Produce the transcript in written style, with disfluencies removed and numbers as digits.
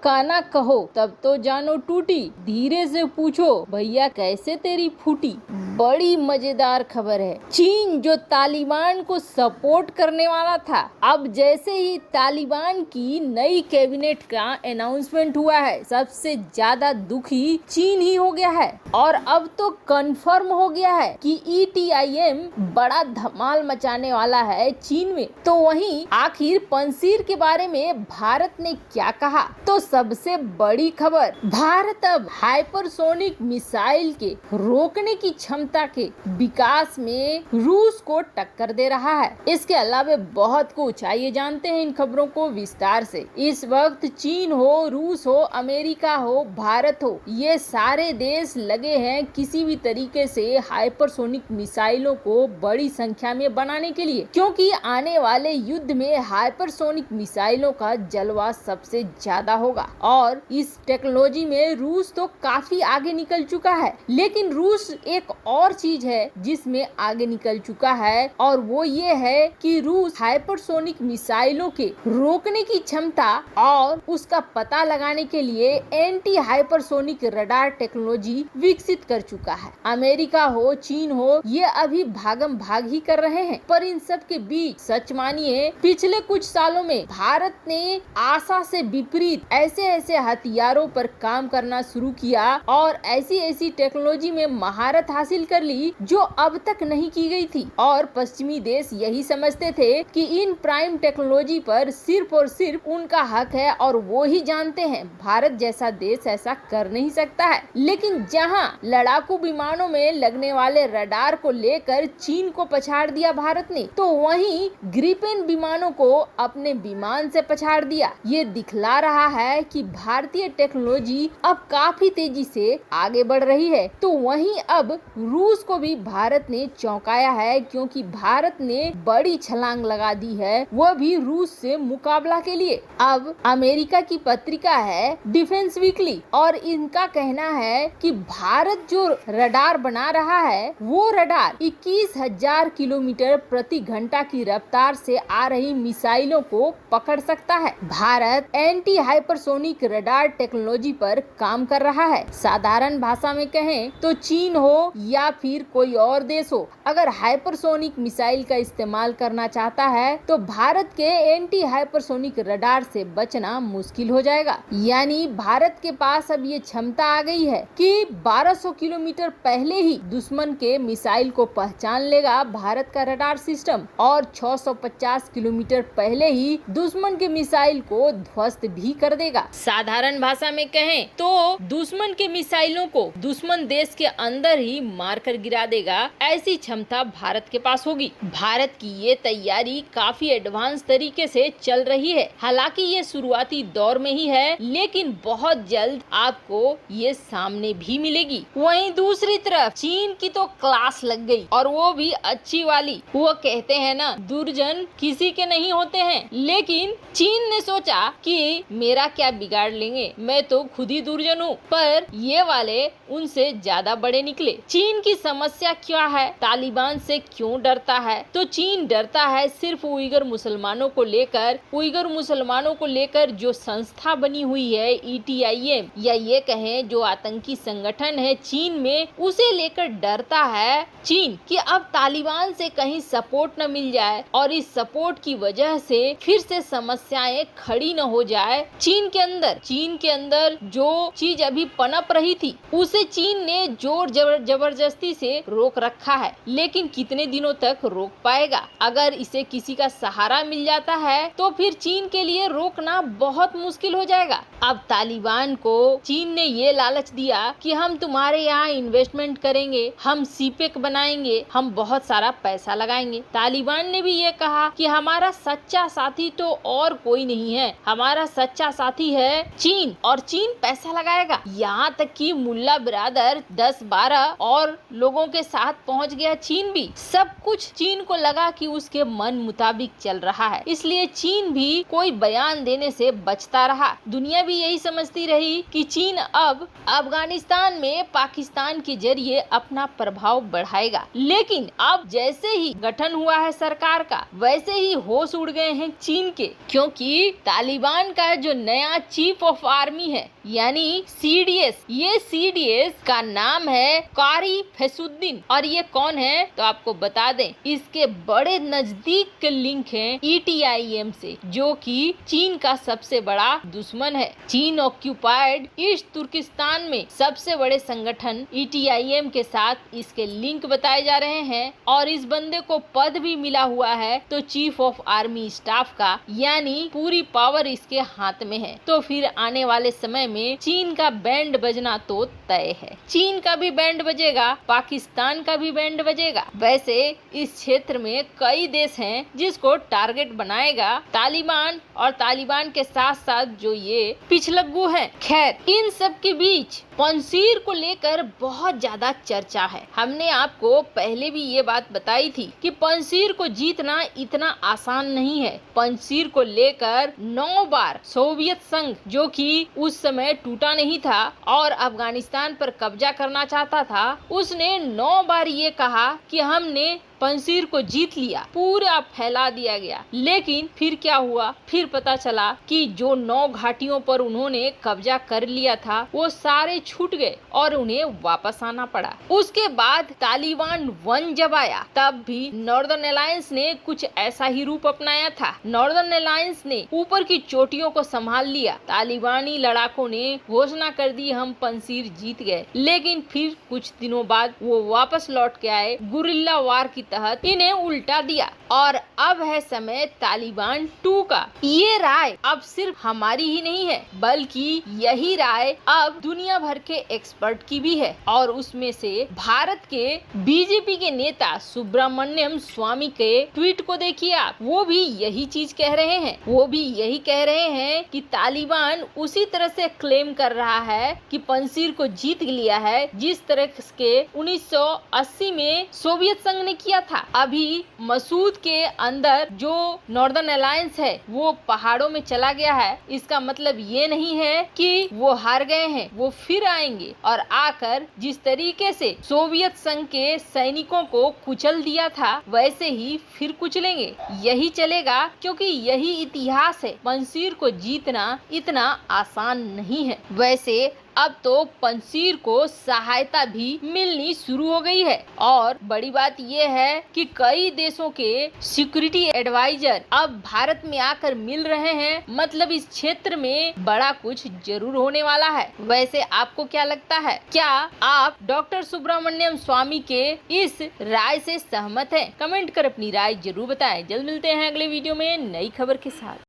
काना कहो तब तो जानो टूटी, धीरे से पूछो भैया कैसे तेरी फूटी। बड़ी मजेदार खबर है। चीन जो तालिबान को सपोर्ट करने वाला था, अब जैसे ही तालिबान की नई कैबिनेट का अनाउंसमेंट हुआ है, सबसे ज्यादा दुखी चीन ही हो गया है। और अब तो कंफर्म हो गया है कि ETIM बड़ा धमाल मचाने वाला है चीन में। तो वहीं आखिर पंसीर के बारे में भारत ने क्या कहा? तो सबसे बड़ी खबर, भारत अब हाइपरसोनिक मिसाइल के रोकने की क्षमता के विकास में रूस को टक्कर दे रहा है। इसके अलावा बहुत कुछ, आइए जानते हैं इन खबरों को विस्तार से। इस वक्त चीन हो, रूस हो, अमेरिका हो, भारत हो, ये सारे देश लगे हैं किसी भी तरीके से हाइपरसोनिक मिसाइलों को बड़ी संख्या में बनाने के लिए, क्योंकि आने वाले युद्ध में हाइपरसोनिक मिसाइलों का जलवा सबसे ज्यादा होगा। और इस टेक्नोलॉजी में रूस तो काफी आगे निकल चुका है, लेकिन रूस एक और चीज है जिसमें आगे निकल चुका है, और वो ये है कि रूस हाइपरसोनिक मिसाइलों के रोकने की क्षमता और उसका पता लगाने के लिए एंटी हाइपरसोनिक रडार टेक्नोलॉजी विकसित कर चुका है। अमेरिका हो, चीन हो, ये अभी भागम भाग ही कर रहे हैं। पर इन सब के बीच सच मानिए, पिछले कुछ सालों में भारत ने आशा से विपरीत ऐसे हथियारों पर काम करना शुरू किया और ऐसी टेक्नोलॉजी में महारत हासिल कर ली जो अब तक नहीं की गई थी। और पश्चिमी देश यही समझते थे कि इन प्राइम टेक्नोलॉजी पर सिर्फ और सिर्फ उनका हक है और वो ही जानते हैं, भारत जैसा देश ऐसा कर नहीं सकता है। लेकिन जहां लड़ाकू विमानों में लगने वाले रडार को लेकर चीन को पछाड़ दिया भारत ने, तो वहीं ग्रिपेन विमानों को अपने विमान से पछाड़ दिया। ये दिखला रहा है कि भारतीय टेक्नोलॉजी अब काफी तेजी से आगे बढ़ रही है। तो वहीं अब रूस को भी भारत ने चौंकाया है, क्योंकि भारत ने बड़ी छलांग लगा दी है, वह भी रूस से मुकाबला के लिए। अब अमेरिका की पत्रिका है डिफेंस वीकली, और इनका कहना है कि भारत जो रडार बना रहा है, वो रडार 21,000 किलोमीटर प्रति घंटा की रफ्तार से आ रही मिसाइलों को पकड़ सकता है। Bharat anti hypersonic radar technology पर काम कर रहा है। साधारण भाषा में कहें तो चीन हो या फिर कोई और देश हो, अगर हाइपरसोनिक मिसाइल का इस्तेमाल करना चाहता है तो भारत के एंटी हाइपरसोनिक रडार से बचना मुश्किल हो जाएगा। यानी भारत के पास अब ये क्षमता आ गई है कि 1200 किलोमीटर पहले ही दुश्मन के मिसाइल को पहचान लेगा भारत का रडार सिस्टम, और 650 किलोमीटर पहले ही दुश्मन के मिसाइल को ध्वस्त भी कर देगा। साधारण भाषा में कहें तो दुश्मन के मिसाइलों को दुश्मन देश के अंदर ही मारकर गिरा देगा, ऐसी क्षमता भारत के पास होगी। भारत की ये तैयारी काफी एडवांस तरीके से चल रही है। हालांकि ये शुरुआती दौर में ही है, लेकिन बहुत जल्द आपको ये सामने भी मिलेगी। वहीं दूसरी तरफ चीन की तो क्लास लग गई, और वो भी अच्छी वाली। वो कहते हैं ना, दुर्जन किसी के नहीं होते हैं, लेकिन चीन ने सोचा कि मेरा क्या बिगाड़ लेंगे, मैं तो खुद ही दुर्जन हूँ। पर ये वाले उनसे ज्यादा बड़े निकले। चीन की समस्या क्या है, तालिबान से क्यों डरता है? तो चीन डरता है सिर्फ उइगर मुसलमानों को लेकर। उइगर मुसलमानों को लेकर जो संस्था बनी हुई है ETIM, या ये कहें जो आतंकी संगठन है चीन में, उसे लेकर डरता है चीन कि अब तालिबान से कहीं सपोर्ट न मिल जाए और इस सपोर्ट की वजह से फिर से समस्याएं खड़ी न हो जाए चीन के अंदर जो चीज अभी पनप रही थी उसे चीन ने जोर जबरदस्ती से रोक रखा है। लेकिन कितने दिनों तक रोक पाएगा? अगर इसे किसी का सहारा मिल जाता है तो फिर चीन के लिए रोकना बहुत मुश्किल हो जाएगा। अब तालिबान को चीन ने ये लालच दिया कि हम तुम्हारे यहाँ इन्वेस्टमेंट करेंगे, हम सीपेक बनाएंगे, हम बहुत सारा पैसा लगाएंगे। तालिबान ने भी ये कहा कि हमारा सच्चा साथी तो और कोई नहीं है, हमारा सच्चा साथी है चीन, और चीन पैसा लगाएगा। यहाँ तक कि मुल्ला बिरादर 10-12 और लोगों के साथ पहुँच गया चीन भी। सब कुछ चीन को लगा कि उसके मन मुताबिक चल रहा है, इसलिए चीन भी कोई बयान देने से बचता रहा। दुनिया भी यही समझती रही कि चीन अब अफगानिस्तान में पाकिस्तान के जरिए अपना प्रभाव बढ़ाएगा। लेकिन अब जैसे ही गठन हुआ है सरकार का, वैसे ही होश उड़ गए हैं चीन के, क्योंकि तालिबान का जो नया का चीफ ऑफ आर्मी है, यानी सीडीएस। ये सीडीएस का नाम है कारी फैसुद्दीन। और ये कौन है तो आपको बता दें, इसके बड़े नजदीक के लिंक हैं ETIM से, जो कि चीन का सबसे बड़ा दुश्मन है। चीन ऑक्यूपाइड ईस्ट तुर्किस्तान में सबसे बड़े संगठन ETIM के साथ इसके लिंक बताए जा रहे हैं। और इस बंदे को पद भी मिला हुआ है तो चीफ ऑफ आर्मी स्टाफ का, यानी पूरी पावर इसके हाथ में है। तो फिर आने वाले समय में चीन का बैंड बजना तो तय है। चीन का भी बैंड बजेगा, पाकिस्तान का भी बैंड बजेगा। वैसे इस क्षेत्र में कई देश हैं जिसको टारगेट बनाएगा तालिबान, और तालिबान के साथ साथ जो ये पिछलग्गू हैं। खैर, इन सब के बीच पंजशीर को लेकर बहुत ज्यादा चर्चा है। हमने आपको पहले भी ये बात बताई थी कि पंजशीर को जीतना इतना आसान नहीं है। पंजशीर को लेकर 9 बार सोवियत संघ, जो कि उस समय टूटा नहीं था और अफगानिस्तान पर कब्जा करना चाहता था, उसने 9 बार ये कहा कि हमने पंजशीर को जीत लिया, पूरा फैला दिया गया। लेकिन फिर क्या हुआ, फिर पता चला कि जो 9 घाटियों पर उन्होंने कब्जा कर लिया था वो सारे छूट गए और उन्हें वापस आना पड़ा। उसके बाद तालिबान 1 जब आया, तब भी नॉर्दर्न अलायंस ने कुछ ऐसा ही रूप अपनाया था। नॉर्दर्न अलायंस ने ऊपर की चोटियों को संभाल लिया। तालिबानी लड़ाकों ने घोषणा कर दी हम पंजशीर जीत गए, लेकिन फिर कुछ दिनों बाद वो वापस लौट के आए, गुरिल्ला वार की तहत इन्हें उल्टा दिया। और अब है समय तालिबान 2 का। ये राय अब सिर्फ हमारी ही नहीं है, बल्कि यही राय अब दुनिया भर के एक्सपर्ट की भी है। और उसमें से भारत के बीजेपी के नेता सुब्रमण्यम स्वामी के ट्वीट को देखिए आप, वो भी यही चीज कह रहे हैं। वो भी यही कह रहे हैं कि तालिबान उसी तरह से क्लेम कर रहा है कि पंजशीर को जीत लिया है, जिस तरह के 1980 में सोवियत संघ ने किया था। अभी मसूद के अंदर जो नॉर्दर्न अलायंस है वो पहाड़ों में चला गया है, इसका मतलब ये नहीं है कि वो हार गए हैं। वो फिर आएंगे और आकर जिस तरीके से सोवियत संघ के सैनिकों को कुचल दिया था, वैसे ही फिर कुचलेंगे। यही चलेगा, क्योंकि यही इतिहास है। पंजशीर को जीतना इतना आसान नहीं है। वैसे अब तो पंजशीर को सहायता भी मिलनी शुरू हो गई है। और बड़ी बात यह है कि कई देशों के सिक्योरिटी एडवाइजर अब भारत में आकर मिल रहे हैं। मतलब इस क्षेत्र में बड़ा कुछ जरूर होने वाला है। वैसे आपको क्या लगता है? क्या आप डॉक्टर सुब्रमण्यम स्वामी के इस राय से सहमत हैं? कमेंट कर अपनी राय जरूर बताएं। जल्द मिलते हैं अगले वीडियो में नई खबर के साथ।